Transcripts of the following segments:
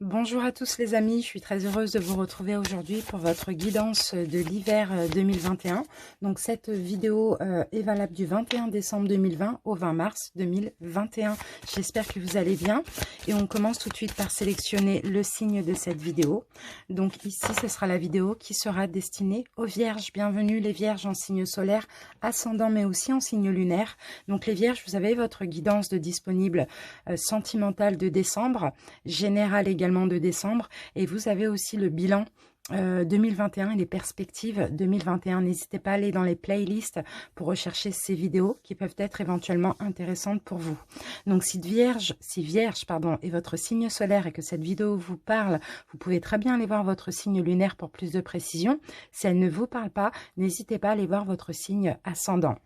Bonjour à tous les amis, je suis très heureuse de vous retrouver aujourd'hui pour votre guidance de l'hiver 2021. Donc cette vidéo est valable du 21 décembre 2020 au 20 mars 2021. J'espère que vous allez bien et on commence tout de suite par sélectionner le signe de cette vidéo. Donc ici ce sera la vidéo qui sera destinée aux vierges. Bienvenue les vierges en signe solaire, ascendant mais aussi en signe lunaire. Donc les vierges, vous avez votre guidance de disponible sentimentale de décembre, générale également de décembre, et vous avez aussi le bilan 2021 et les perspectives 2021. N'hésitez pas à aller dans les playlists pour rechercher ces vidéos qui peuvent être éventuellement intéressantes pour vous. Donc si vierge est votre signe solaire et que cette vidéo vous parle, vous pouvez très bien aller voir votre signe lunaire pour plus de précision. Si elle ne vous parle pas, n'hésitez pas à aller voir votre signe ascendant.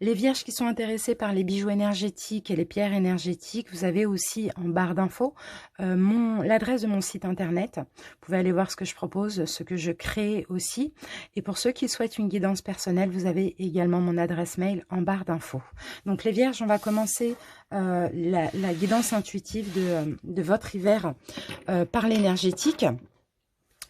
Les vierges qui sont intéressées par les bijoux énergétiques et les pierres énergétiques, vous avez aussi en barre d'infos l'adresse de mon site internet. Vous pouvez aller voir ce que je propose, ce que je crée aussi. Et pour ceux qui souhaitent une guidance personnelle, vous avez également mon adresse mail en barre d'infos. Donc les vierges, on va commencer la guidance intuitive de votre hiver par l'énergétique.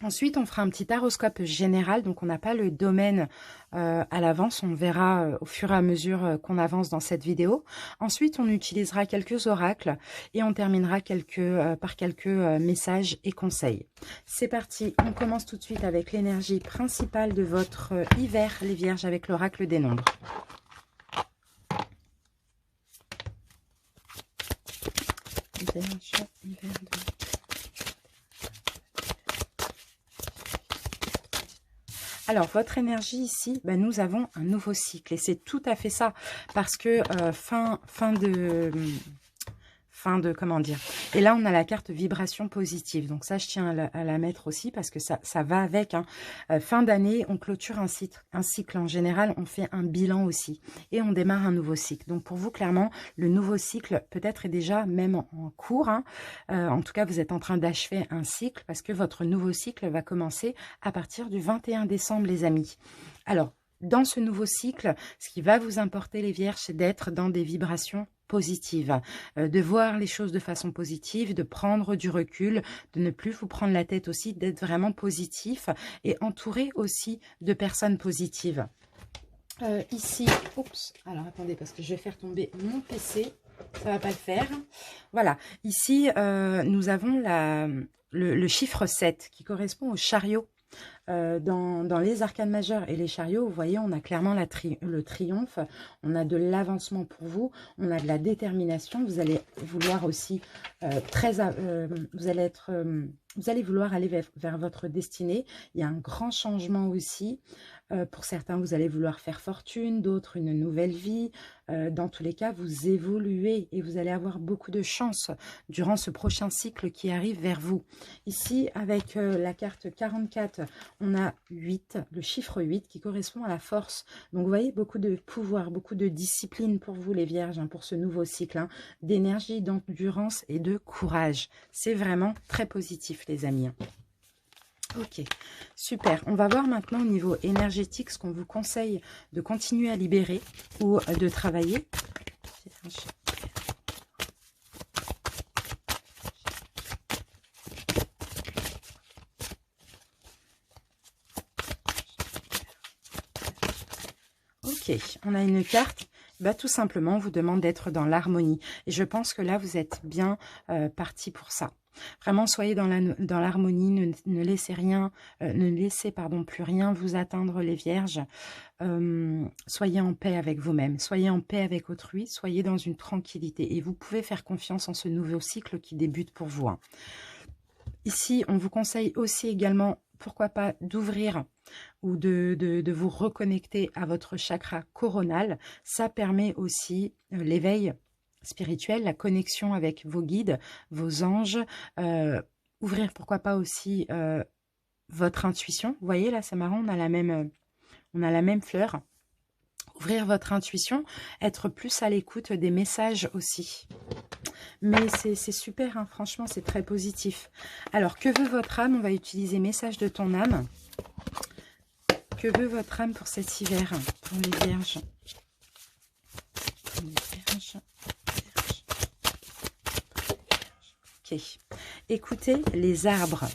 Ensuite, on fera un petit horoscope général, donc on n'a pas le domaine à l'avance, on verra au fur et à mesure qu'on avance dans cette vidéo. Ensuite, on utilisera quelques oracles et on terminera par quelques messages et conseils. C'est parti, on commence tout de suite avec l'énergie principale de votre hiver, les vierges, avec l'oracle des nombres. Vierge, hiver de... Alors, votre énergie ici, nous avons un nouveau cycle et c'est tout à fait ça parce que fin de, comment dire, et là on a la carte vibration positive, donc ça je tiens à la mettre aussi parce que ça va avec, hein. Fin d'année, on clôture un cycle en général, on fait un bilan aussi et on démarre un nouveau cycle. Donc pour vous, clairement, le nouveau cycle peut-être est déjà même en cours, hein. En tout cas, vous êtes en train d'achever un cycle parce que votre nouveau cycle va commencer à partir du 21 décembre, les amis. Alors, dans ce nouveau cycle, ce qui va vous importer, les vierges, c'est d'être dans des vibrations positives, de voir les choses de façon positive, de prendre du recul, de ne plus vous prendre la tête aussi, d'être vraiment positif et entouré aussi de personnes positives. Ici, oups, alors attendez parce que je vais faire tomber mon PC, ça va pas le faire. Voilà, ici nous avons le chiffre 7 qui correspond au chariot. Dans les arcanes majeures et les chariots, vous voyez, on a clairement le triomphe, on a de l'avancement pour vous, on a de la détermination, vous allez vouloir aussi vous allez vouloir aller vers votre destinée. Il y a un grand changement aussi. Pour certains, vous allez vouloir faire fortune, d'autres une nouvelle vie. Dans tous les cas, vous évoluez et vous allez avoir beaucoup de chance durant ce prochain cycle qui arrive vers vous. Ici, avec la carte 44, on a 8, le chiffre 8 qui correspond à la force. Donc, vous voyez, beaucoup de pouvoir, beaucoup de discipline pour vous, les vierges, hein, pour ce nouveau cycle, hein, d'énergie, d'endurance et de courage. C'est vraiment très positif, les amis. Ok, super. On va voir maintenant au niveau énergétique ce qu'on vous conseille de continuer à libérer ou de travailler. Ok, on a une carte. Tout simplement, on vous demande d'être dans l'harmonie. Et je pense que là, vous êtes bien parti pour ça. Vraiment, soyez dans l'harmonie, ne laissez plus rien vous atteindre, les vierges. Soyez en paix avec vous-même, soyez en paix avec autrui, soyez dans une tranquillité. Et vous pouvez faire confiance en ce nouveau cycle qui débute pour vous, hein. Ici, on vous conseille aussi également, pourquoi pas, d'ouvrir ou de vous reconnecter à votre chakra coronal. Ça permet aussi l'éveil spirituel, la connexion avec vos guides, vos anges, ouvrir pourquoi pas aussi votre intuition. Vous voyez là, c'est marrant, on a la même fleur. Ouvrir votre intuition, être plus à l'écoute des messages aussi. Mais c'est super, hein, franchement, c'est très positif. Alors, que veut votre âme? On va utiliser message de ton âme. Que veut votre âme pour cet hiver, pour les vierges? Pour les vierges. Ok. Écoutez les arbres.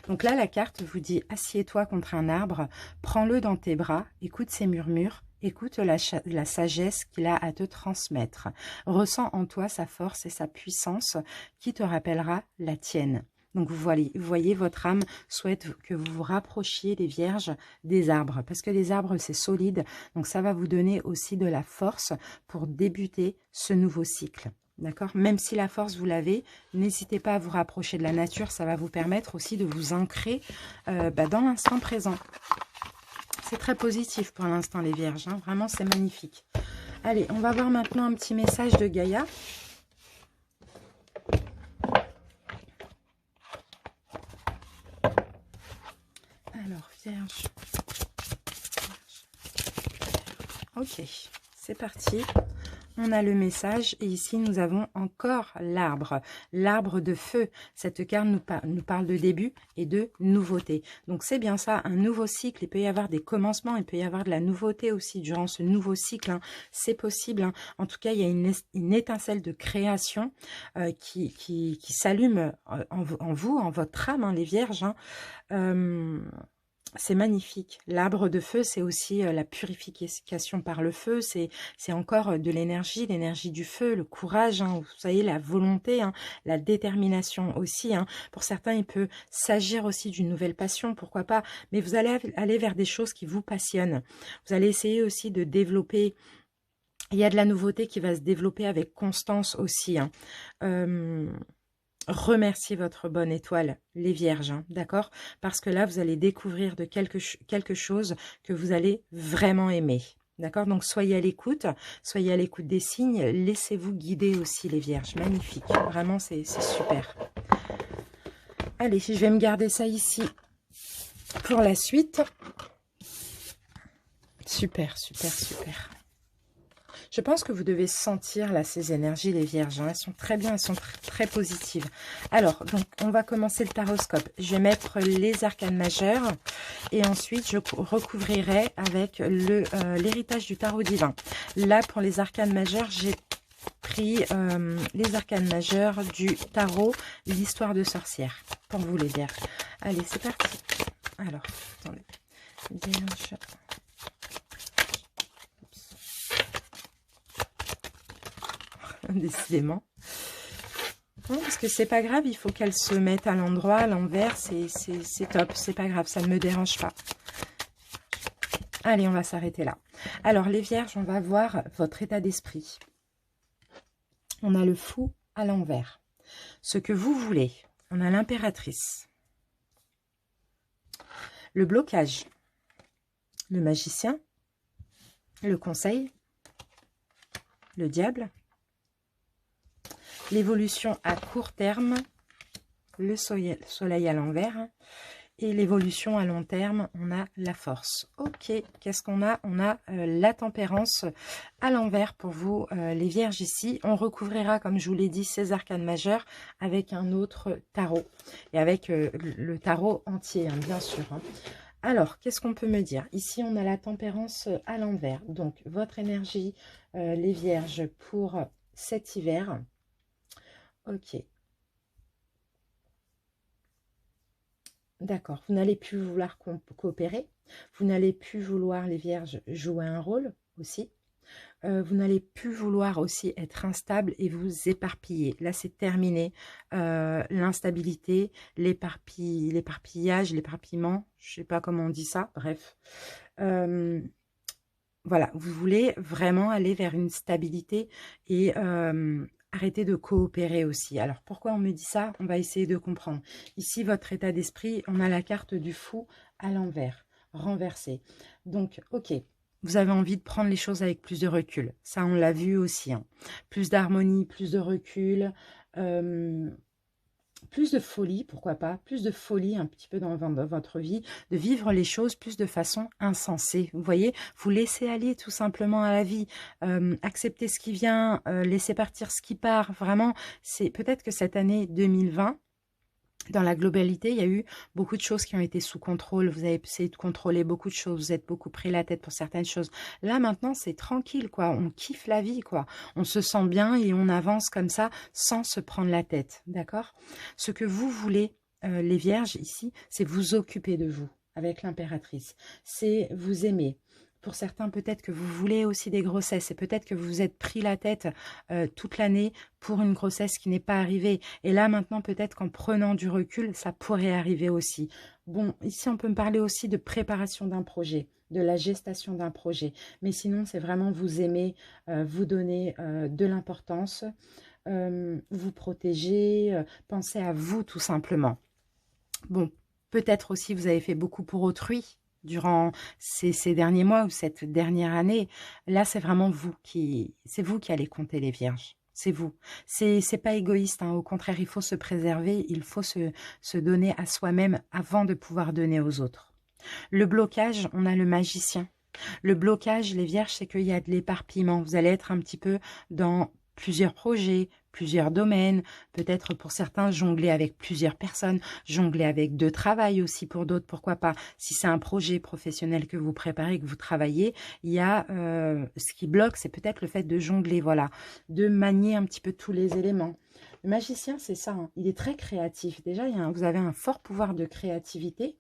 Donc là, la carte vous dit, assieds-toi contre un arbre, prends-le dans tes bras, écoute ses murmures, écoute la sagesse qu'il a à te transmettre. Ressens en toi sa force et sa puissance qui te rappellera la tienne. Donc vous voyez, votre âme souhaite que vous vous rapprochiez, les vierges, des arbres. Parce que les arbres, c'est solide. Donc ça va vous donner aussi de la force pour débuter ce nouveau cycle. D'accord? Même si la force, vous l'avez, n'hésitez pas à vous rapprocher de la nature. Ça va vous permettre aussi de vous ancrer dans l'instant présent. C'est très positif pour l'instant, les vierges. Hein. Vraiment, c'est magnifique. Allez, on va voir maintenant un petit message de Gaïa. Alors, vierge. Ok, c'est parti. On a le message et ici nous avons encore l'arbre, l'arbre de feu. Cette carte nous parle de début et de nouveauté. Donc c'est bien ça, un nouveau cycle. Il peut y avoir des commencements, il peut y avoir de la nouveauté aussi durant ce nouveau cycle. Hein. C'est possible. Hein. En tout cas, il y a une étincelle de création qui s'allume en vous, en votre âme, hein, les vierges. Hein. C'est magnifique. L'arbre de feu, c'est aussi la purification par le feu. C'est encore de l'énergie, l'énergie du feu, le courage, hein, vous savez, la volonté, hein, la détermination aussi. Hein. Pour certains, il peut s'agir aussi d'une nouvelle passion, pourquoi pas. Mais vous allez aller vers des choses qui vous passionnent. Vous allez essayer aussi de développer. Il y a de la nouveauté qui va se développer avec constance aussi. Hein. Remerciez votre bonne étoile, les vierges, hein, d'accord? Parce que là, vous allez découvrir de quelque chose que vous allez vraiment aimer. D'accord? Donc, soyez à l'écoute des signes. Laissez-vous guider aussi, les vierges. Magnifique. Vraiment, c'est super. Allez, je vais me garder ça ici pour la suite. Super, super, super. Je pense que vous devez sentir là ces énergies, les vierges. Hein. Elles sont très bien, elles sont très positives. Alors, donc, on va commencer le taroscope. Je vais mettre les arcanes majeures et ensuite, je recouvrirai avec l'héritage du tarot divin. Là, pour les arcanes majeures, j'ai pris les arcanes majeures du tarot, l'histoire de sorcière. Pour vous, les vierges. Allez, c'est parti. Alors, attendez. Vierge. Décidément. Non, parce que c'est pas grave, il faut qu'elle se mette à l'endroit, à l'envers, c'est top, c'est pas grave, ça ne me dérange pas. Allez, on va s'arrêter là. Alors, les vierges, on va voir votre état d'esprit. On a le fou à l'envers. Ce que vous voulez. On a l'impératrice. Le blocage. Le magicien. Le conseil. Le diable. L'évolution à court terme, le soleil à l'envers. Et l'évolution à long terme, on a la force. Ok, qu'est-ce qu'on a? On a la tempérance à l'envers pour vous, les vierges ici. On recouvrira, comme je vous l'ai dit, ces arcanes majeures avec un autre tarot. Et avec le tarot entier, hein, bien sûr. Hein. Alors, qu'est-ce qu'on peut me dire? Ici, on a la tempérance à l'envers. Donc, votre énergie, les vierges, pour cet hiver. Ok. D'accord. Vous n'allez plus vouloir coopérer. Vous n'allez plus vouloir, les vierges, jouer un rôle aussi. Vous n'allez plus vouloir aussi être instable et vous éparpiller. Là, c'est terminé. L'instabilité, l'éparpillage, l'éparpillement, je ne sais pas comment on dit ça, bref. Voilà, vous voulez vraiment aller vers une stabilité et arrêter de coopérer aussi. Alors, pourquoi on me dit ça? On va essayer de comprendre. Ici, votre état d'esprit, on a la carte du fou à l'envers, renversé. Donc, ok, vous avez envie de prendre les choses avec plus de recul. Ça, on l'a vu aussi. Hein. Plus d'harmonie, plus de recul, plus de folie, pourquoi pas, plus de folie un petit peu dans votre vie, de vivre les choses plus de façon insensée. Vous voyez, vous laissez aller tout simplement à la vie, accepter ce qui vient, laisser partir ce qui part. Vraiment, c'est peut-être que cette année 2020, Dans la globalité, il y a eu beaucoup de choses qui ont été sous contrôle. Vous avez essayé de contrôler beaucoup de choses. Vous êtes beaucoup pris la tête pour certaines choses. Là, maintenant, c'est tranquille, quoi. On kiffe la vie, quoi. On se sent bien et on avance comme ça sans se prendre la tête. D'accord? Ce que vous voulez, les vierges, ici, c'est vous occuper de vous avec l'impératrice. C'est vous aimer. Pour certains, peut-être que vous voulez aussi des grossesses et peut-être que vous vous êtes pris la tête toute l'année pour une grossesse qui n'est pas arrivée. Et là, maintenant, peut-être qu'en prenant du recul, ça pourrait arriver aussi. Bon, ici, on peut me parler aussi de préparation d'un projet, de la gestation d'un projet. Mais sinon, c'est vraiment vous aimer, vous donner de l'importance, vous protéger, penser à vous tout simplement. Bon, peut-être aussi vous avez fait beaucoup pour autrui durant ces derniers mois ou cette dernière année. Là, c'est vraiment c'est vous qui allez compter les vierges. C'est vous. C'est pas égoïste, hein. Au contraire, il faut se préserver, il faut se donner à soi-même avant de pouvoir donner aux autres. Le blocage, on a le magicien. Le blocage, les vierges, c'est qu'il y a de l'éparpillement. Vous allez être un petit peu dans plusieurs projets, plusieurs domaines, peut-être pour certains jongler avec plusieurs personnes, jongler avec deux travails aussi pour d'autres, pourquoi pas. Si c'est un projet professionnel que vous préparez, que vous travaillez, il y a ce qui bloque, c'est peut-être le fait de jongler, voilà, de manier un petit peu tous les éléments. Le magicien, c'est ça, hein. Il est très créatif. Déjà, vous avez un fort pouvoir de créativité.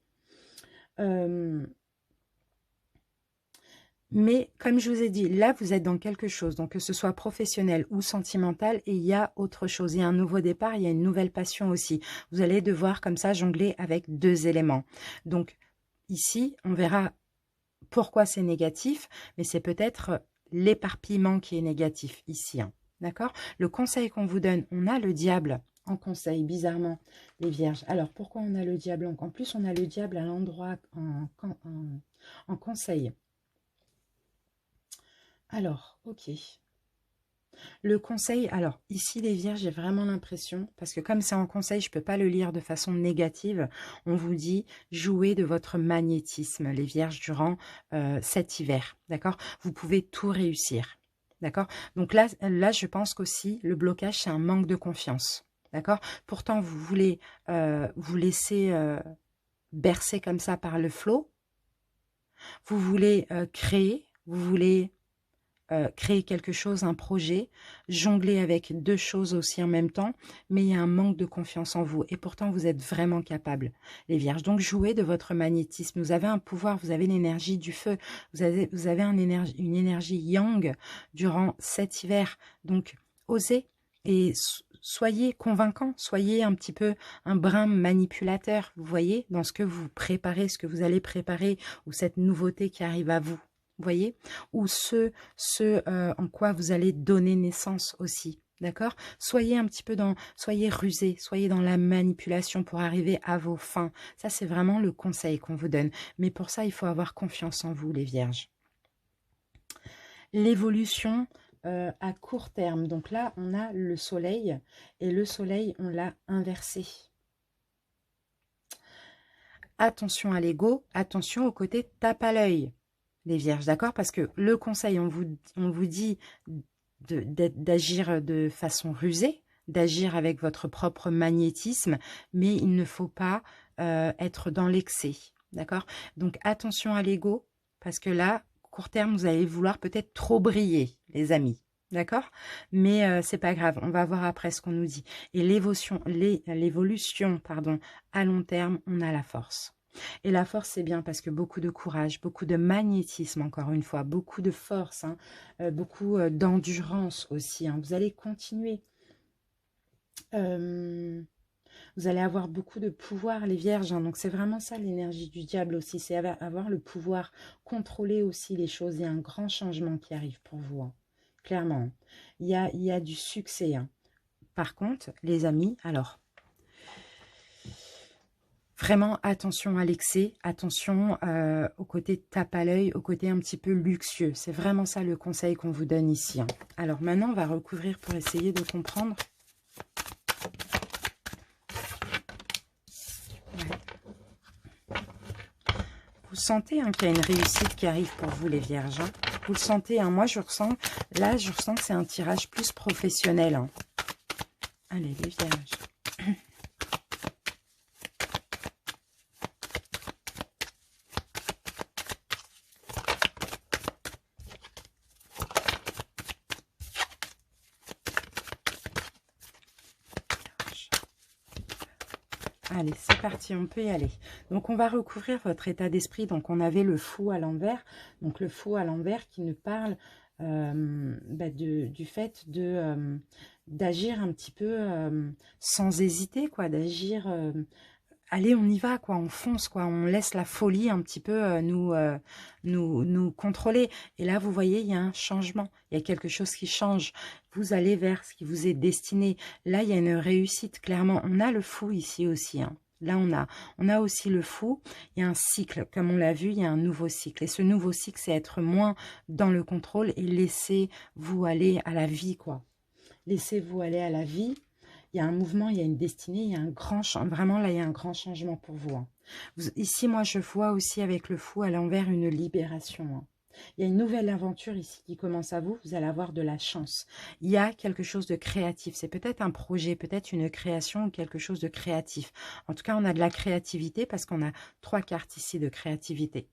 Mais comme je vous ai dit, là, vous êtes dans quelque chose, donc que ce soit professionnel ou sentimental, et il y a autre chose. Il y a un nouveau départ, il y a une nouvelle passion aussi. Vous allez devoir comme ça jongler avec deux éléments. Donc ici, on verra pourquoi c'est négatif, mais c'est peut-être l'éparpillement qui est négatif ici. Hein. D'accord? Le conseil qu'on vous donne, on a le diable en conseil, bizarrement, les vierges. Alors, pourquoi on a le diable en plus, on a le diable à l'endroit en conseil. Alors, ok. Le conseil, alors ici les vierges, j'ai vraiment l'impression, parce que comme c'est en conseil, je ne peux pas le lire de façon négative, on vous dit jouez de votre magnétisme, les vierges, durant cet hiver, d'accord? Vous pouvez tout réussir, d'accord? Donc là, je pense qu'aussi, le blocage, c'est un manque de confiance, d'accord? Pourtant, vous voulez vous laisser bercer comme ça par le flot, vous voulez créer, vous voulez créer quelque chose, un projet, jongler avec deux choses aussi en même temps, mais il y a un manque de confiance en vous. Et pourtant, vous êtes vraiment capable, les vierges. Donc, jouez de votre magnétisme. Vous avez un pouvoir, vous avez l'énergie du feu, vous avez une énergie yang durant cet hiver. Donc, osez et soyez convaincant, soyez un petit peu un brin manipulateur, vous voyez, dans ce que vous préparez, ce que vous allez préparer, ou cette nouveauté qui arrive à vous. Vous voyez, ou ce en quoi vous allez donner naissance aussi, d'accord? Soyez un petit peu soyez rusé, soyez dans la manipulation pour arriver à vos fins. Ça, c'est vraiment le conseil qu'on vous donne. Mais pour ça, il faut avoir confiance en vous, les vierges. L'évolution à court terme. Donc là, on a le soleil, et le soleil, on l'a inversé. Attention à l'ego, attention au côté tape à l'œil. Les vierges, d'accord? Parce que le conseil, on vous dit d'agir de façon rusée, d'agir avec votre propre magnétisme, mais il ne faut pas être dans l'excès, d'accord? Donc attention à l'ego, parce que là, court terme, vous allez vouloir peut-être trop briller, les amis. D'accord? Mais c'est pas grave, on va voir après ce qu'on nous dit. Et l'évolution, à long terme, on a la force. Et la force, c'est bien parce que beaucoup de courage, beaucoup de magnétisme, encore une fois, beaucoup de force, hein, beaucoup d'endurance aussi. Hein. Vous allez continuer. Vous allez avoir beaucoup de pouvoir, les vierges. Hein. Donc, c'est vraiment ça l'énergie du diable aussi. C'est avoir le pouvoir, contrôler aussi les choses. Il y a un grand changement qui arrive pour vous. Hein. Clairement. Il y a du succès. Hein. Par contre, les amis, alors... Vraiment, attention à l'excès, attention au côté tape à l'œil, au côté un petit peu luxueux. C'est vraiment ça le conseil qu'on vous donne ici. Hein. Alors maintenant, on va recouvrir pour essayer de comprendre. Ouais. Vous sentez hein, qu'il y a une réussite qui arrive pour vous, les vierges. Hein. Vous le sentez, hein. Moi je ressens que c'est un tirage plus professionnel. Hein. Allez, les vierges. Allez, c'est parti, on peut y aller. Donc, on va recouvrir votre état d'esprit. Donc, on avait le fou à l'envers. Donc, le fou à l'envers qui nous parle du fait de d'agir un petit peu sans hésiter, quoi. D'agir, allez, on y va, quoi. On fonce, quoi. On laisse la folie un petit peu nous contrôler. Et là, vous voyez, il y a un changement. Il y a quelque chose qui change. Vous allez vers ce qui vous est destiné. Là, il y a une réussite, clairement. On a le fou ici aussi, hein. Là, on a aussi le fou. Il y a un cycle. Comme on l'a vu, il y a un nouveau cycle. Et ce nouveau cycle, c'est être moins dans le contrôle et laissez-vous aller à la vie, quoi. Laissez-vous aller à la vie. Il y a un mouvement, il y a une destinée, il y a un grand changement. Vraiment, là, il y a un grand changement pour vous, hein. Ici, moi, je vois aussi avec le fou à l'envers une libération, hein. Il y a une nouvelle aventure ici qui commence à vous. Vous allez avoir de la chance. Il y a quelque chose de créatif. C'est peut-être un projet, peut-être une création ou quelque chose de créatif. En tout cas, on a de la créativité parce qu'on a 3 cartes ici de créativité.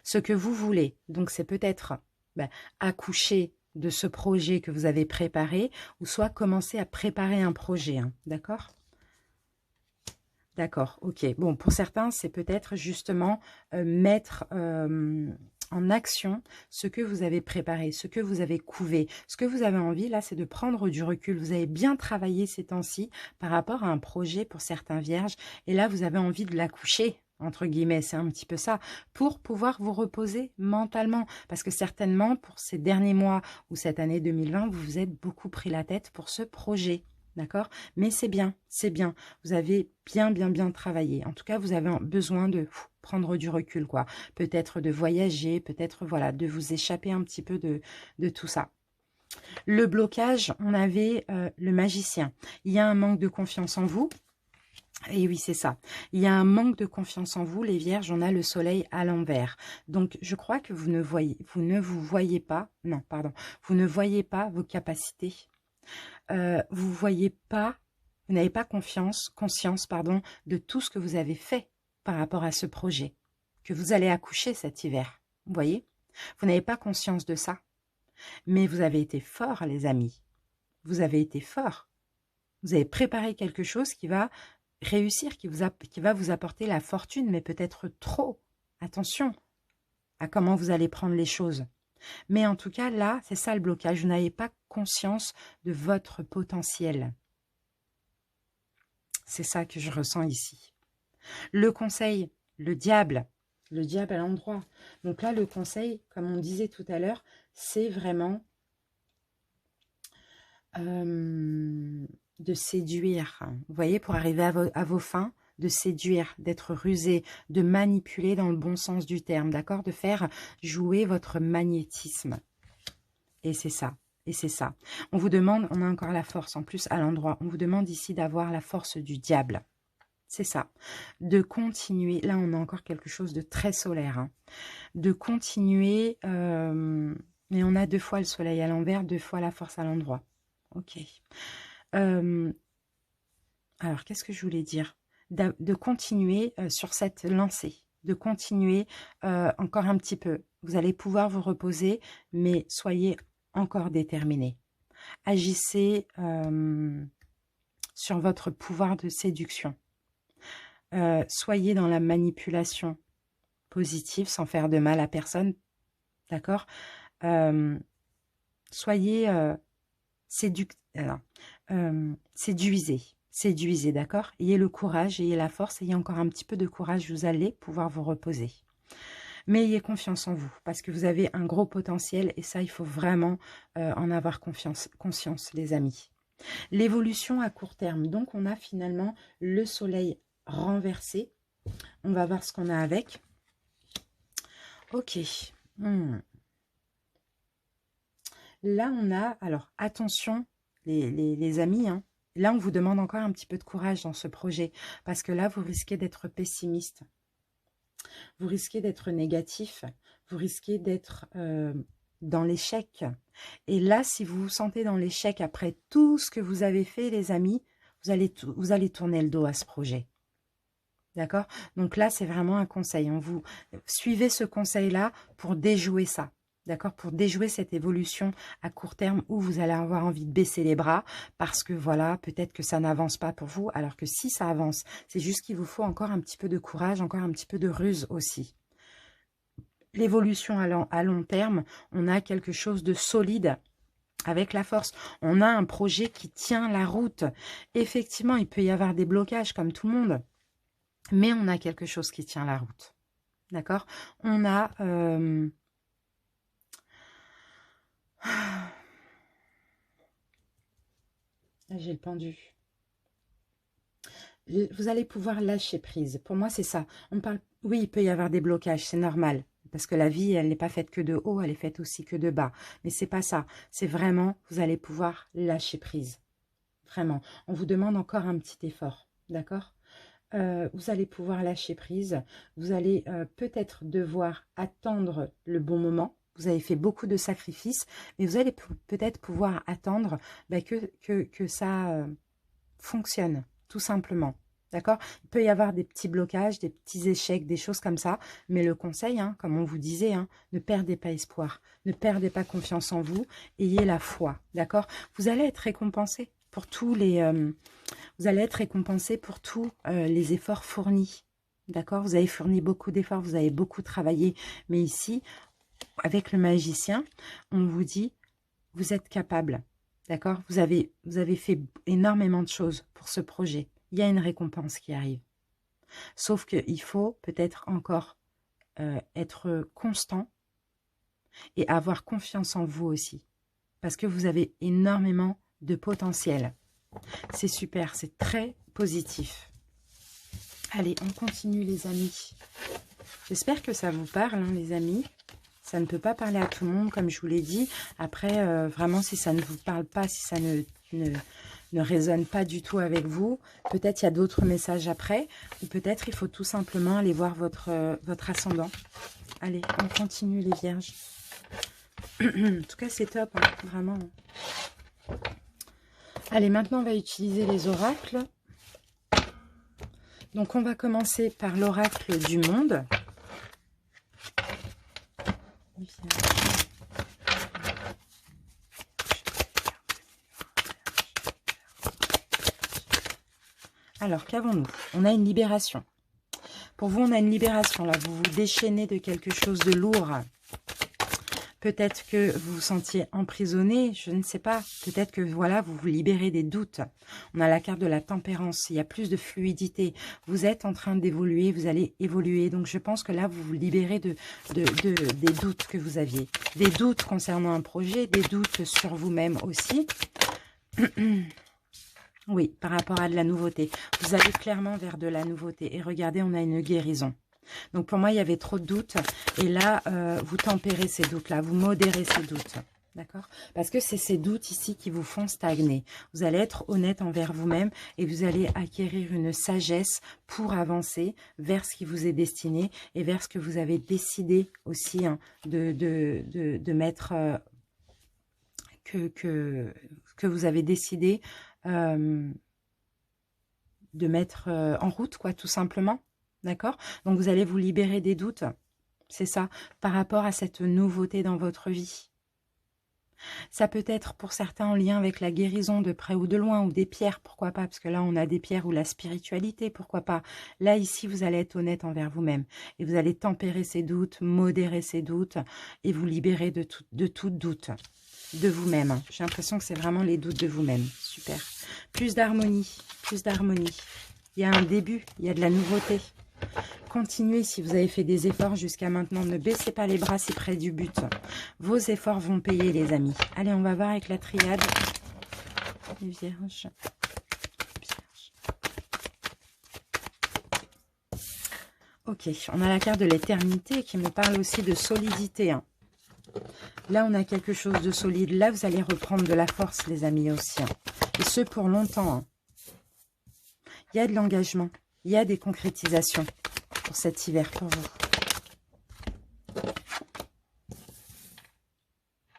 Ce que vous voulez, donc c'est peut-être accoucher de ce projet que vous avez préparé ou soit commencer à préparer un projet, hein, d'accord ? D'accord, ok. Bon, pour certains, c'est peut-être justement mettre en action ce que vous avez préparé, ce que vous avez couvé. Ce que vous avez envie, là, c'est de prendre du recul. Vous avez bien travaillé ces temps-ci par rapport à un projet pour certains vierges. Et là, vous avez envie de l'accoucher, entre guillemets, c'est un petit peu ça, pour pouvoir vous reposer mentalement. Parce que certainement, pour ces derniers mois ou cette année 2020, vous vous êtes beaucoup pris la tête pour ce projet. D'accord? Mais c'est bien, c'est bien. Vous avez bien travaillé. En tout cas, vous avez besoin de prendre du recul, quoi. Peut-être de voyager, peut-être, voilà, de vous échapper un petit peu de tout ça. Le blocage, on avait le magicien. Il y a un manque de confiance en vous. Et oui, c'est ça. Il y a un manque de confiance en vous, les vierges. On a le soleil à l'envers. Donc, je crois que vous ne vous voyez pas, non, pardon, vous ne voyez pas vos capacités. Vous voyez pas, vous n'avez pas conscience, de tout ce que vous avez fait par rapport à ce projet, que vous allez accoucher cet hiver. Vous voyez? Vous n'avez pas conscience de ça. Mais vous avez été fort, les amis. Vous avez été fort. Vous avez préparé quelque chose qui va réussir, qui va vous apporter la fortune, mais peut-être trop. Attention à comment vous allez prendre les choses. Mais en tout cas, là, c'est ça le blocage. Vous n'avez pas conscience de votre potentiel. C'est ça que je ressens ici. Le conseil, le diable à l'endroit. Donc là, le conseil, comme on disait tout à l'heure, c'est vraiment de séduire. Vous voyez, pour arriver à vos fins, de séduire, d'être rusé, de manipuler dans le bon sens du terme, d'accord? De faire jouer votre magnétisme. Et c'est ça. Et c'est ça. On vous demande, on a encore la force en plus à l'endroit, on vous demande ici d'avoir la force du diable. C'est ça. De continuer, là on a encore quelque chose de très solaire, hein. De continuer, mais on a 2 fois le soleil à l'envers, 2 fois la force à l'endroit. Ok. Alors, qu'est-ce que je voulais dire? De continuer sur cette lancée, de continuer encore un petit peu. Vous allez pouvoir vous reposer, mais soyez encore déterminé. Agissez sur votre pouvoir de séduction. Soyez dans la manipulation positive sans faire de mal à personne. D'accord? Soyez séduisez. Séduisez, d'accord? Ayez le courage, ayez la force, ayez encore un petit peu de courage, vous allez pouvoir vous reposer. Mais ayez confiance en vous, parce que vous avez un gros potentiel, et ça, il faut vraiment en avoir conscience, les amis. L'évolution à court terme, donc on a finalement le soleil renversé. On va voir ce qu'on a avec. Ok. Là, on a, alors attention les amis, hein. Là, on vous demande encore un petit peu de courage dans ce projet, parce que là, vous risquez d'être pessimiste. Vous risquez d'être négatif, vous risquez d'être dans l'échec. Et là, si vous vous sentez dans l'échec après tout ce que vous avez fait, les amis, vous allez tourner le dos à ce projet. D'accord? Donc là, c'est vraiment un conseil. Vous suivez ce conseil-là pour déjouer ça. d'accord, pour déjouer cette évolution à court terme où vous allez avoir envie de baisser les bras parce que voilà, peut-être que ça n'avance pas pour vous, alors que si ça avance, c'est juste qu'il vous faut encore un petit peu de courage, encore un petit peu de ruse aussi. L'évolution à long terme, on a quelque chose de solide avec la force. On a un projet qui tient la route. Effectivement, il peut y avoir des blocages comme tout le monde, mais on a quelque chose qui tient la route. D'accord? On a... J'ai le pendu. Vous allez pouvoir lâcher prise. Pour moi, c'est ça. On parle... Oui, il peut y avoir des blocages, c'est normal. Parce que la vie, elle n'est pas faite que de haut, elle est faite aussi que de bas. Mais c'est pas ça. C'est vraiment, vous allez pouvoir lâcher prise. Vraiment. On vous demande encore un petit effort. D'accord? Vous allez pouvoir lâcher prise. Vous allez peut-être devoir attendre le bon moment. Vous avez fait beaucoup de sacrifices, mais vous allez peut-être pouvoir attendre que ça fonctionne, tout simplement. D'accord? Il peut y avoir des petits blocages, des petits échecs, des choses comme ça. Mais le conseil, hein, comme on vous disait, hein, ne perdez pas espoir. Ne perdez pas confiance en vous. Ayez la foi. D'accord? Vous allez être récompensé pour tous les... vous allez être récompensé pour tous les efforts fournis. D'accord? Vous avez fourni beaucoup d'efforts, vous avez beaucoup travaillé. Mais ici, avec le magicien, on vous dit, vous êtes capable. D'accord? Vous avez fait énormément de choses pour ce projet. Il y a une récompense qui arrive. Sauf qu'il faut peut-être encore être constant et avoir confiance en vous aussi. Parce que vous avez énormément de potentiel. C'est super, c'est très positif. Allez, on continue les amis. J'espère que ça vous parle, hein, les amis. Ça ne peut pas parler à tout le monde, comme je vous l'ai dit. Après, vraiment, si ça ne vous parle pas, si ça ne résonne pas du tout avec vous, peut-être il y a d'autres messages après. Ou peut-être il faut tout simplement aller voir votre ascendant. Allez, on continue les vierges. En tout cas, c'est top, hein, vraiment. Allez, maintenant, on va utiliser les oracles. Donc, on va commencer par l'oracle du monde. Alors, qu'avons-nous? On a une libération. Pour vous, on a une libération. Là, vous vous déchaînez de quelque chose de lourd. Peut-être que vous vous sentiez emprisonné, je ne sais pas. Peut-être que voilà, vous vous libérez des doutes. On a la carte de la tempérance, il y a plus de fluidité. Vous êtes en train d'évoluer, vous allez évoluer. Donc je pense que là, vous vous libérez des doutes que vous aviez. Des doutes concernant un projet, des doutes sur vous-même aussi. Oui, par rapport à de la nouveauté. Vous allez clairement vers de la nouveauté. Et regardez, on a une guérison. Donc pour moi, il y avait trop de doutes. Et là, vous tempérez ces doutes-là, vous modérez ces doutes. D'accord? Parce que c'est ces doutes ici qui vous font stagner. Vous allez être honnête envers vous-même et vous allez acquérir une sagesse pour avancer vers ce qui vous est destiné et vers ce que vous avez décidé aussi hein, de mettre... que vous avez décidé de mettre en route, quoi, tout simplement. D'accord? Donc, vous allez vous libérer des doutes. C'est ça, par rapport à cette nouveauté dans votre vie. Ça peut être pour certains en lien avec la guérison de près ou de loin, ou des pierres, pourquoi pas, parce que là, on a des pierres ou la spiritualité, pourquoi pas. Là, ici, vous allez être honnête envers vous-même. Et vous allez tempérer ces doutes, modérer ces doutes, et vous libérer de tout doute de vous-même. J'ai l'impression que c'est vraiment les doutes de vous-même. Super. Plus d'harmonie, plus d'harmonie. Il y a un début, il y a de la nouveauté. Continuez si vous avez fait des efforts jusqu'à maintenant. Ne baissez pas les bras si près du but. Vos efforts vont payer, les amis. Allez, on va voir avec la triade. Les vierges. Ok, on a la carte de l'éternité qui me parle aussi de solidité. Hein. Là, on a quelque chose de solide. Là, vous allez reprendre de la force, les amis, aussi. Hein. Et ce, pour longtemps. Hein. Il y a de l'engagement. Il y a des concrétisations pour cet hiver, pour vous.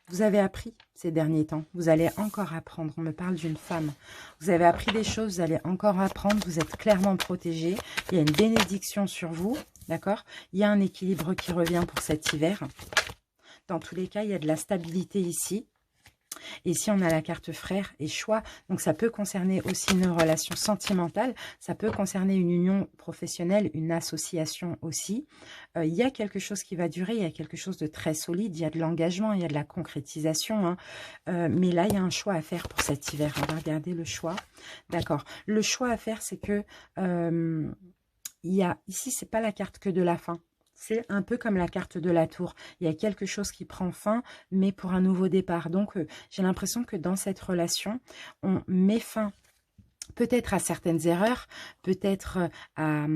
Vous avez appris ces derniers temps. Vous allez encore apprendre. On me parle d'une femme. Vous avez appris des choses, vous allez encore apprendre. Vous êtes clairement protégé. Il y a une bénédiction sur vous. D'accord? Il y a un équilibre qui revient pour cet hiver. Dans tous les cas, il y a de la stabilité ici. Ici, on a la carte frère et choix. Donc, ça peut concerner aussi une relation sentimentale. Ça peut concerner une union professionnelle, une association aussi. Il y a quelque chose qui va durer. Il y a quelque chose de très solide. Il y a de l'engagement, il y a de la concrétisation. Hein. Mais là, il y a un choix à faire pour cet hiver. On va regarder le choix. D'accord. Le choix à faire, c'est que il y a ici, c'est pas la carte que de la fin. C'est un peu comme la carte de la tour. Il y a quelque chose qui prend fin, mais pour un nouveau départ. Donc, j'ai l'impression que dans cette relation, on met fin peut-être à certaines erreurs, peut-être à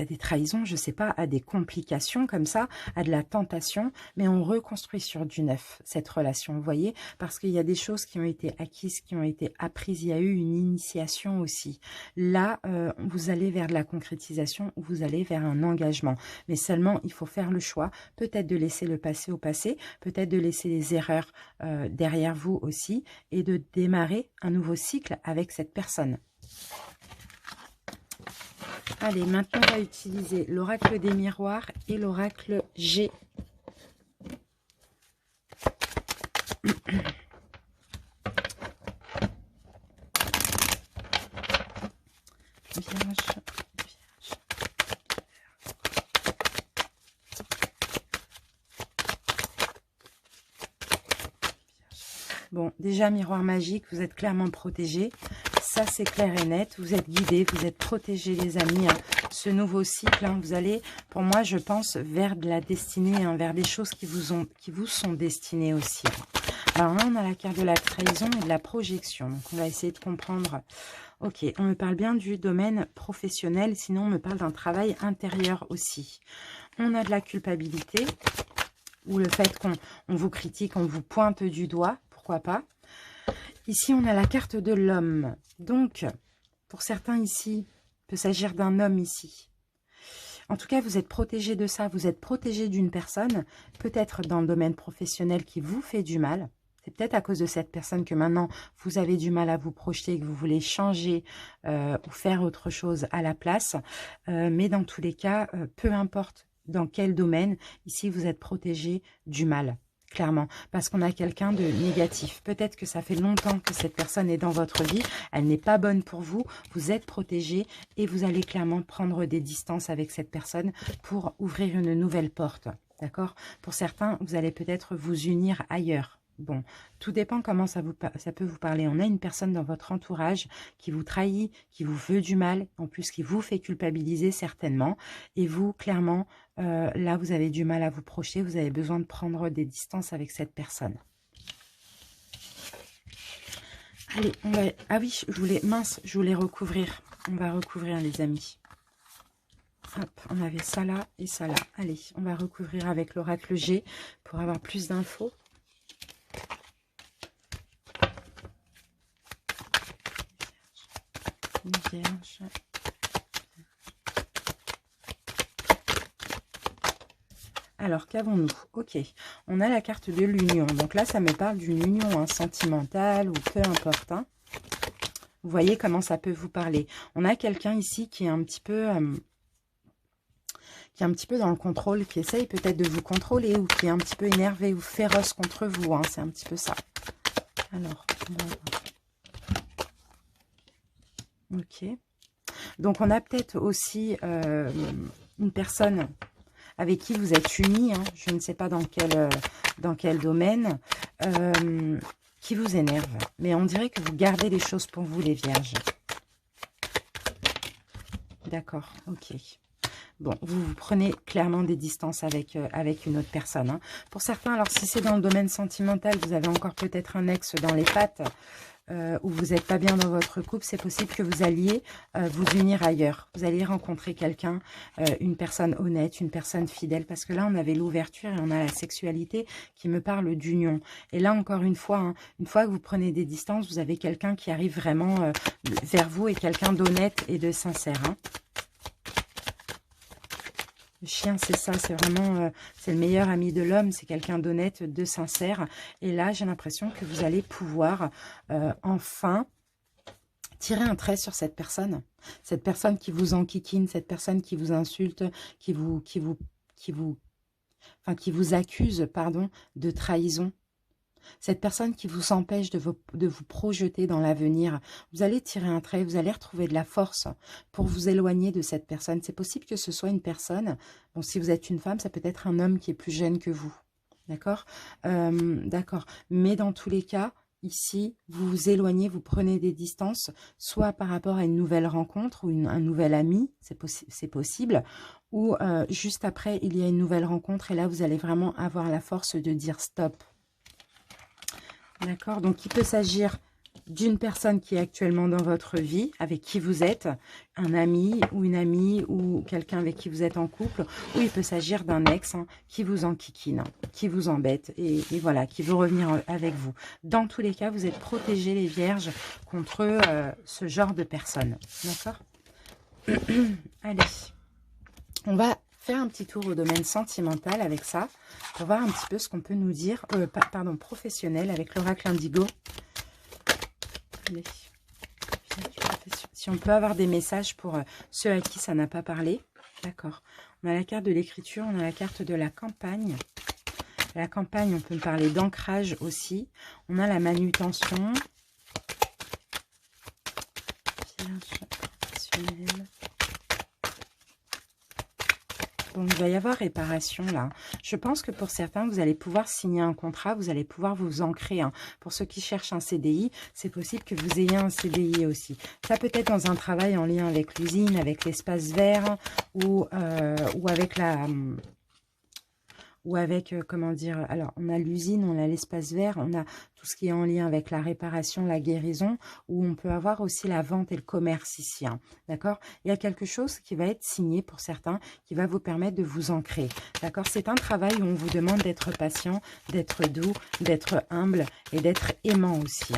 des trahisons, je ne sais pas, à des complications comme ça, à de la tentation, mais on reconstruit sur du neuf cette relation, vous voyez, parce qu'il y a des choses qui ont été acquises, qui ont été apprises, il y a eu une initiation aussi. Là, vous allez vers de la concrétisation, ou vous allez vers un engagement, mais seulement il faut faire le choix, peut-être de laisser le passé au passé, peut-être de laisser les erreurs derrière vous aussi, et de démarrer un nouveau cycle avec cette personne. Allez, maintenant on va utiliser l'oracle des miroirs et l'oracle G. Vierge. Bon, déjà miroir magique, vous êtes clairement protégé. Ça, c'est clair et net. Vous êtes guidés, vous êtes protégés, les amis. Hein. Ce nouveau cycle, hein, vous allez, pour moi, je pense, vers de la destinée, hein, vers des choses qui vous sont destinées aussi. Alors là, on a la carte de la trahison et de la projection. Donc, on va essayer de comprendre. Ok, on me parle bien du domaine professionnel, sinon on me parle d'un travail intérieur aussi. On a de la culpabilité, ou le fait qu'on vous critique, on vous pointe du doigt, pourquoi pas. Ici, on a la carte de l'homme. Donc, pour certains ici, il peut s'agir d'un homme ici. En tout cas, vous êtes protégé de ça. Vous êtes protégé d'une personne, peut-être dans le domaine professionnel qui vous fait du mal. C'est peut-être à cause de cette personne que maintenant, vous avez du mal à vous projeter, que vous voulez changer ou faire autre chose à la place. Mais dans tous les cas, peu importe dans quel domaine, ici, vous êtes protégé du mal. Clairement, parce qu'on a quelqu'un de négatif. Peut-être que ça fait longtemps que cette personne est dans votre vie, elle n'est pas bonne pour vous, vous êtes protégé et vous allez clairement prendre des distances avec cette personne pour ouvrir une nouvelle porte, d'accord? Pour certains, vous allez peut-être vous unir ailleurs. Bon, tout dépend comment ça peut vous parler. On a une personne dans votre entourage qui vous trahit, qui vous veut du mal, en plus qui vous fait culpabiliser certainement. Et vous, clairement, là, vous avez du mal à vous projeter. Vous avez besoin de prendre des distances avec cette personne. Allez, on va... Ah oui, je voulais recouvrir. On va recouvrir, les amis. Hop, on avait ça là et ça là. Allez, on va recouvrir avec l'oracle G pour avoir plus d'infos. Vierge. Alors, qu'avons-nous? Ok, on a la carte de l'union. Donc là, ça me parle d'une union sentimentale ou peu importe. Hein. Vous voyez comment ça peut vous parler. On a quelqu'un ici qui est un petit peu... dans le contrôle, qui essaye peut-être de vous contrôler ou qui est un petit peu énervé ou féroce contre vous. Hein. C'est un petit peu ça. Alors, on va voir. Ok. Donc, on a peut-être aussi une personne avec qui vous êtes unis, hein, je ne sais pas dans quel domaine, qui vous énerve. Mais on dirait que vous gardez les choses pour vous, les vierges. D'accord, ok. Bon, vous prenez clairement des distances avec une autre personne. Hein. Pour certains, alors si c'est dans le domaine sentimental, vous avez encore peut-être un ex dans les pattes, où vous n'êtes pas bien dans votre couple, c'est possible que vous alliez vous unir ailleurs. Vous allez rencontrer quelqu'un, une personne honnête, une personne fidèle, parce que là, on avait l'ouverture et on a la sexualité qui me parle d'union. Et là, encore une fois, hein, une fois que vous prenez des distances, vous avez quelqu'un qui arrive vraiment vers vous et quelqu'un d'honnête et de sincère. Hein. Le chien, c'est ça, c'est vraiment, c'est le meilleur ami de l'homme, c'est quelqu'un d'honnête, de sincère. Et là, j'ai l'impression que vous allez pouvoir enfin tirer un trait sur cette personne qui vous enquiquine, cette personne qui vous insulte, qui vous enfin qui vous accuse, pardon, de trahison. Cette personne qui vous empêche de vous projeter dans l'avenir, vous allez tirer un trait, vous allez retrouver de la force pour vous éloigner de cette personne. C'est possible que ce soit une personne, bon, si vous êtes une femme, ça peut être un homme qui est plus jeune que vous. D'accord, d'accord. Mais dans tous les cas, ici, vous vous éloignez, vous prenez des distances, soit par rapport à une nouvelle rencontre ou un nouvel ami, c'est possible, ou juste après, il y a une nouvelle rencontre et là, vous allez vraiment avoir la force de dire stop. D'accord, donc il peut s'agir d'une personne qui est actuellement dans votre vie, avec qui vous êtes, un ami ou une amie ou quelqu'un avec qui vous êtes en couple, ou il peut s'agir d'un ex qui vous enquiquine, qui vous embête et voilà, qui veut revenir avec vous. Dans tous les cas, vous êtes protégés les vierges contre ce genre de personnes. D'accord. Allez, on va faire un petit tour au domaine sentimental avec ça, pour voir un petit peu ce qu'on peut nous dire, pardon, professionnel avec l'oracle indigo. Allez. Si on peut avoir des messages pour ceux à qui ça n'a pas parlé. D'accord. On a la carte de l'écriture, on a la carte de la campagne. La campagne, on peut parler d'ancrage aussi. On a la manutention. Donc, il va y avoir réparation là. Je pense que pour certains, vous allez pouvoir signer un contrat, vous allez pouvoir vous ancrer. Pour ceux qui cherchent un CDI, c'est possible que vous ayez un CDI aussi. Ça peut être dans un travail en lien avec l'usine, avec l'espace vert ou avec la... ou avec, comment dire, alors on a l'usine, on a l'espace vert, on a tout ce qui est en lien avec la réparation, la guérison, où on peut avoir aussi la vente et le commerce ici, d'accord. Il y a quelque chose qui va être signé pour certains, qui va vous permettre de vous ancrer, d'accord. C'est un travail où on vous demande d'être patient, d'être doux, d'être humble et d'être aimant aussi,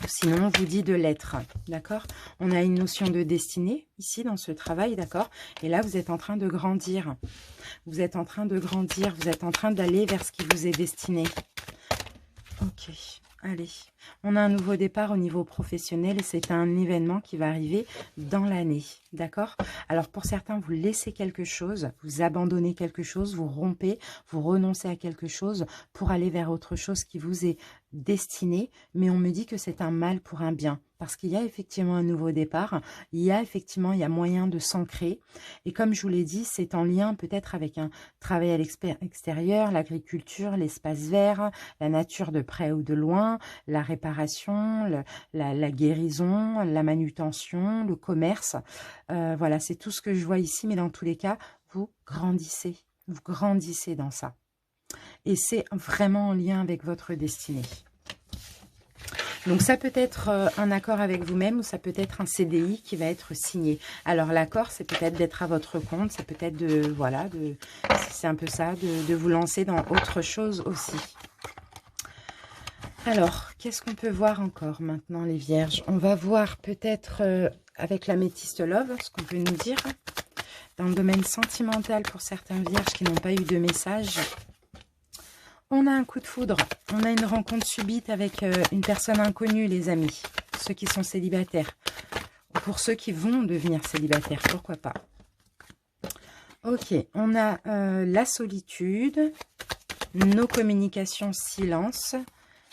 Sinon, on vous dit de l'être, d'accord. On a une notion de destinée ici dans ce travail, d'accord. Et là, vous êtes en train de grandir. Vous êtes en train de grandir, vous êtes en train d'aller vers ce qui vous est destiné. Ok, allez. On a un nouveau départ au niveau professionnel et c'est un événement qui va arriver dans l'année, d'accord. Alors pour certains, vous laissez quelque chose, vous abandonnez quelque chose, vous rompez, vous renoncez à quelque chose pour aller vers autre chose qui vous est destiné, mais on me dit que c'est un mal pour un bien. Parce qu'il y a effectivement un nouveau départ, il y a moyen de s'ancrer. Et comme je vous l'ai dit, c'est en lien peut-être avec un travail à l'extérieur, l'agriculture, l'espace vert, la nature de près ou de loin, la réparation, la guérison, la manutention, le commerce. Voilà, c'est tout ce que je vois ici, mais dans tous les cas, vous grandissez dans ça. Et c'est vraiment en lien avec votre destinée. Donc ça peut être un accord avec vous-même ou ça peut être un CDI qui va être signé. Alors l'accord, c'est peut-être d'être à votre compte, c'est peut-être c'est un peu ça, de vous lancer dans autre chose aussi. Alors, qu'est-ce qu'on peut voir encore maintenant les vierges? On va voir peut-être avec l'améthyste love, ce qu'on peut nous dire. Dans le domaine sentimental pour certains vierges qui n'ont pas eu de message. On a un coup de foudre, on a une rencontre subite avec une personne inconnue, les amis. Ceux qui sont célibataires. Ou pour ceux qui vont devenir célibataires, pourquoi pas. Ok, on a la solitude, nos communications, silence.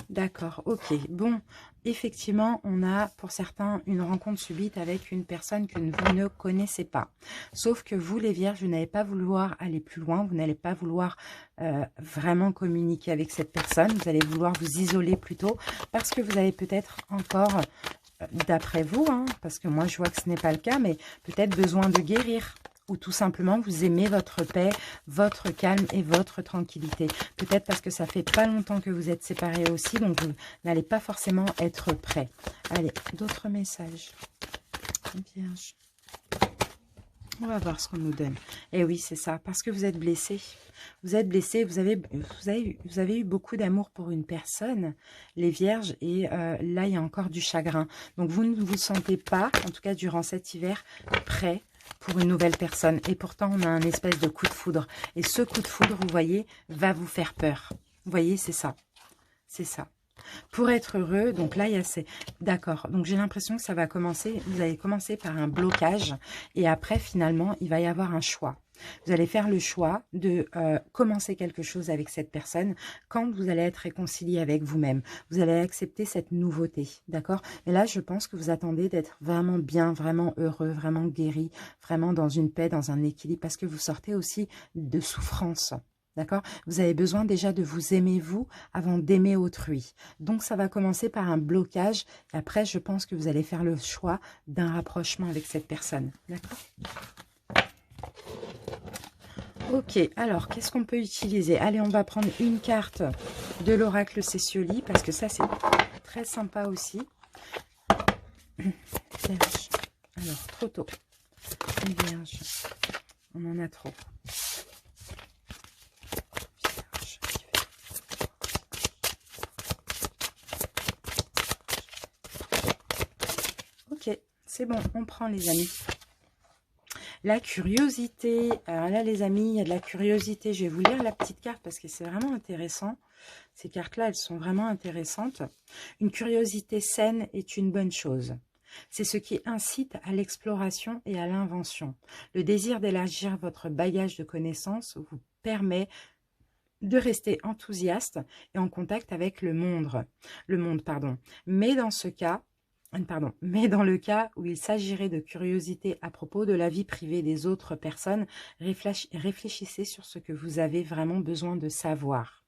D'accord, ok. Bon, effectivement, on a pour certains une rencontre subite avec une personne que vous ne connaissez pas. Sauf que vous, les vierges, vous n'allez pas vouloir aller plus loin, vous n'allez pas vouloir vraiment communiquer avec cette personne. Vous allez vouloir vous isoler plutôt parce que vous avez peut-être encore, d'après vous, parce que moi je vois que ce n'est pas le cas, mais peut-être besoin de guérir. Ou tout simplement, vous aimez votre paix, votre calme et votre tranquillité. Peut-être parce que ça fait pas longtemps que vous êtes séparés aussi, donc vous n'allez pas forcément être prêt. Allez, d'autres messages. Vierge. On va voir ce qu'on nous donne. Et oui, c'est ça, parce que vous êtes blessé. Vous êtes blessé, vous avez eu beaucoup d'amour pour une personne, les vierges, et là, il y a encore du chagrin. Donc, vous ne vous sentez pas, en tout cas durant cet hiver, prêt pour une nouvelle personne. Et pourtant, on a un espèce de coup de foudre. Et ce coup de foudre, vous voyez, va vous faire peur. Vous voyez, c'est ça. C'est ça. Pour être heureux, donc là, il y a ces... D'accord, donc j'ai l'impression que ça va commencer, vous allez commencer par un blocage et après, finalement, il va y avoir un choix. Vous allez faire le choix de commencer quelque chose avec cette personne quand vous allez être réconcilié avec vous-même. Vous allez accepter cette nouveauté, d'accord? Et là, je pense que vous attendez d'être vraiment bien, vraiment heureux, vraiment guéri, vraiment dans une paix, dans un équilibre, parce que vous sortez aussi de souffrance. D'accord? Vous avez besoin déjà de vous aimer vous avant d'aimer autrui. Donc, ça va commencer par un blocage. Et après, je pense que vous allez faire le choix d'un rapprochement avec cette personne. D'accord? Ok, alors, qu'est-ce qu'on peut utiliser? Allez, on va prendre une carte de l'oracle Cécioli, parce que ça, c'est très sympa aussi. Vierge. Alors, trop tôt. Les vierges. On en a trop. Ok, c'est bon, on prend les amis. La curiosité. Alors là, les amis, il y a de la curiosité. Je vais vous lire la petite carte parce que c'est vraiment intéressant. Ces cartes-là, elles sont vraiment intéressantes. Une curiosité saine est une bonne chose. C'est ce qui incite à l'exploration et à l'invention. Le désir d'élargir votre bagage de connaissances vous permet de rester enthousiaste et en contact avec le monde. Mais dans ce cas, mais dans le cas où il s'agirait de curiosité à propos de la vie privée des autres personnes, réfléchissez sur ce que vous avez vraiment besoin de savoir.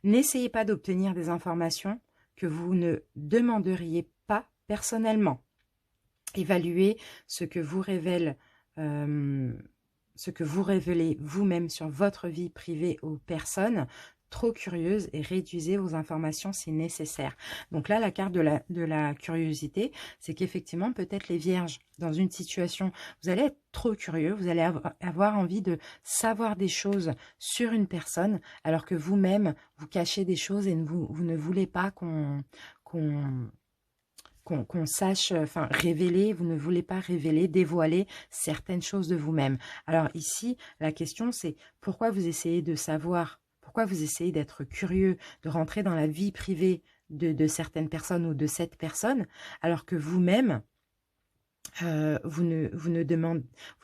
N'essayez pas d'obtenir des informations que vous ne demanderiez pas personnellement. Évaluez ce que vous révélez vous-même sur votre vie privée aux personnes trop curieuses et réduisez vos informations si nécessaire. Donc là, la carte de la curiosité, c'est qu'effectivement, peut-être les vierges, dans une situation, vous allez être trop curieux, vous allez avoir envie de savoir des choses sur une personne, alors que vous-même, vous cachez des choses et vous ne voulez pas qu'on sache, enfin révéler, vous ne voulez pas révéler, dévoiler certaines choses de vous-même. Alors ici, la question c'est pourquoi vous essayez de savoir, pourquoi vous essayez d'être curieux, de rentrer dans la vie privée de certaines personnes ou de cette personne, alors que vous-même, vous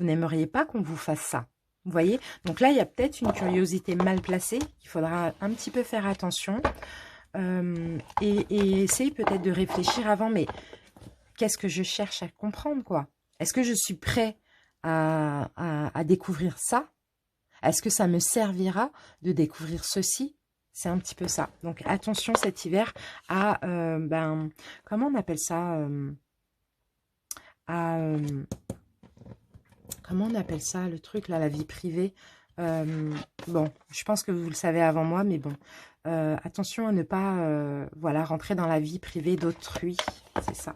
n'aimeriez pas qu'on vous fasse ça. Vous voyez? Donc là, il y a peut-être une curiosité mal placée, il faudra un petit peu faire attention. Et essayer peut-être de réfléchir avant, mais qu'est-ce que je cherche à comprendre, quoi? Est-ce que je suis prêt à découvrir ça? Est-ce que ça me servira de découvrir ceci? C'est un petit peu ça. Donc, attention cet hiver à, comment on appelle ça? Comment on appelle ça, le truc, là, la vie privée? Bon, je pense que vous le savez avant moi, mais bon. Attention à ne pas voilà, rentrer dans la vie privée d'autrui. C'est ça.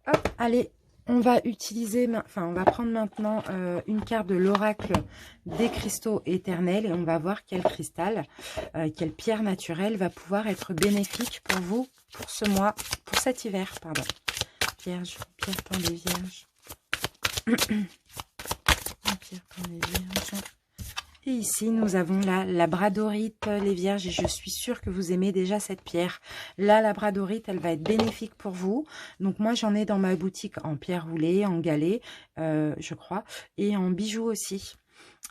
Hop, allez, on va utiliser, on va prendre maintenant une carte de l'oracle des cristaux éternels et on va voir quel cristal, quelle pierre naturelle va pouvoir être bénéfique pour vous pour ce mois, pour cet hiver, pardon. Pierre pour les vierges. Pierre pour les vierges. Et ici, nous avons la labradorite, les vierges, et je suis sûre que vous aimez déjà cette pierre. La labradorite, elle va être bénéfique pour vous. Donc moi, j'en ai dans ma boutique en pierre roulée, en galet, je crois, et en bijoux aussi.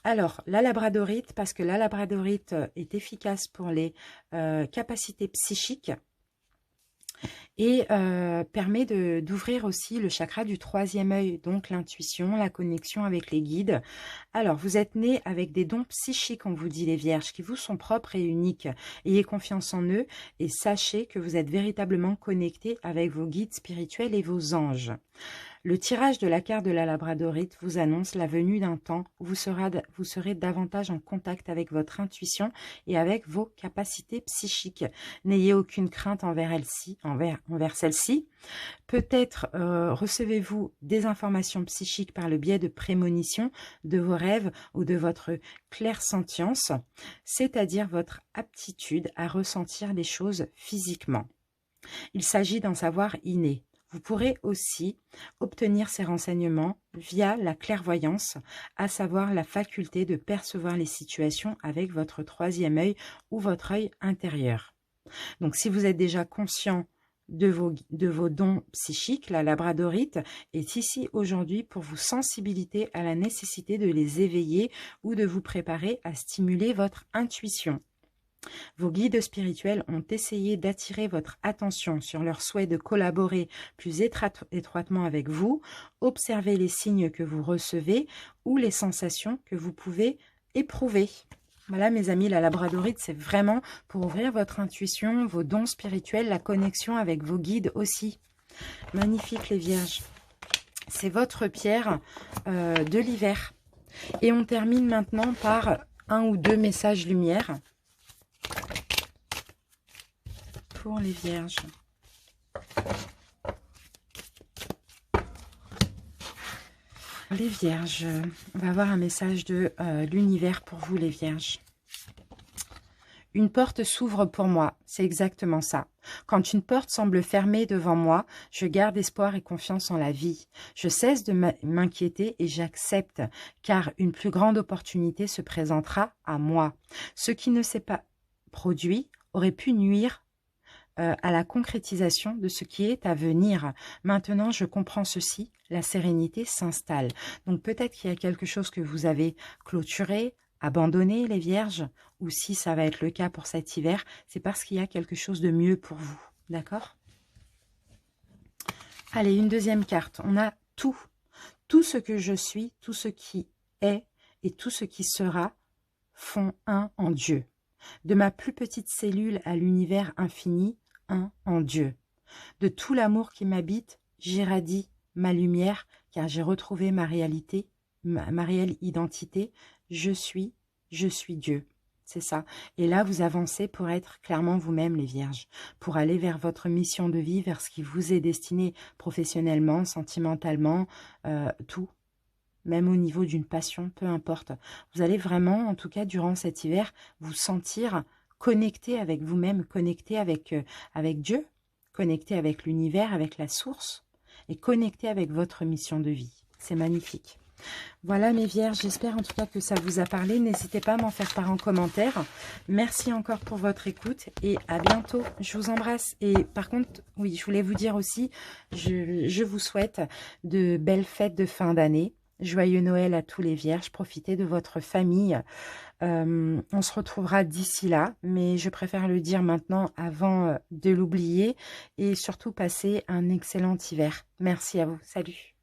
Alors, la labradorite, parce que la labradorite est efficace pour les capacités psychiques, et permet d'ouvrir aussi le chakra du troisième œil, donc l'intuition, la connexion avec les guides. Alors, vous êtes nés avec des dons psychiques, on vous dit les vierges, qui vous sont propres et uniques. Ayez confiance en eux et sachez que vous êtes véritablement connectés avec vos guides spirituels et vos anges. Le tirage de la carte de la labradorite vous annonce la venue d'un temps où vous serez davantage en contact avec votre intuition et avec vos capacités psychiques. N'ayez aucune crainte envers celle-ci. Peut-être recevez-vous des informations psychiques par le biais de prémonitions, de vos rêves ou de votre clairsentience, c'est-à-dire votre aptitude à ressentir les choses physiquement. Il s'agit d'un savoir inné. Vous pourrez aussi obtenir ces renseignements via la clairvoyance, à savoir la faculté de percevoir les situations avec votre troisième œil ou votre œil intérieur. Donc, si vous êtes déjà conscient de vos dons psychiques, la labradorite est ici aujourd'hui pour vous sensibiliser à la nécessité de les éveiller ou de vous préparer à stimuler votre intuition. Vos guides spirituels ont essayé d'attirer votre attention sur leur souhait de collaborer plus étroitement avec vous, observer les signes que vous recevez ou les sensations que vous pouvez éprouver. Voilà mes amis, la labradorite, c'est vraiment pour ouvrir votre intuition, vos dons spirituels, la connexion avec vos guides aussi. Magnifique les vierges. C'est votre pierre de l'hiver. Et on termine maintenant par un ou deux messages lumière pour les vierges. Les vierges, on va avoir un message de l'univers pour vous les vierges. Une porte s'ouvre pour moi, c'est exactement ça. Quand une porte semble fermée devant moi, je garde espoir et confiance en la vie. Je cesse de m'inquiéter et j'accepte, car une plus grande opportunité se présentera à moi. Ce qui ne s'est pas produit aurait pu nuire à la concrétisation de ce qui est à venir. Maintenant, je comprends ceci, la sérénité s'installe. Donc peut-être qu'il y a quelque chose que vous avez clôturé, abandonné les vierges, ou si ça va être le cas pour cet hiver, c'est parce qu'il y a quelque chose de mieux pour vous. D'accord? Allez, une deuxième carte. On a tout. Tout ce que je suis, tout ce qui est et tout ce qui sera font un en Dieu. De ma plus petite cellule à l'univers infini, un en Dieu. De tout l'amour qui m'habite, j'irradie ma lumière, car j'ai retrouvé ma réalité, ma réelle identité. Je suis Dieu. C'est ça. Et là, vous avancez pour être clairement vous-même, les vierges, pour aller vers votre mission de vie, vers ce qui vous est destiné professionnellement, sentimentalement, tout. Même au niveau d'une passion, peu importe. Vous allez vraiment, en tout cas, durant cet hiver, vous sentir connecté avec vous-même, connecté avec Dieu, connecté avec l'univers, avec la source, et connecté avec votre mission de vie. C'est magnifique. Voilà mes vierges, j'espère en tout cas que ça vous a parlé. N'hésitez pas à m'en faire part en commentaire. Merci encore pour votre écoute et à bientôt. Je vous embrasse. Et par contre, oui, je voulais vous dire aussi, je vous souhaite de belles fêtes de fin d'année. Joyeux Noël à tous les vierges, profitez de votre famille. On se retrouvera d'ici là, mais je préfère le dire maintenant avant de l'oublier et surtout passer un excellent hiver. Merci à vous, salut.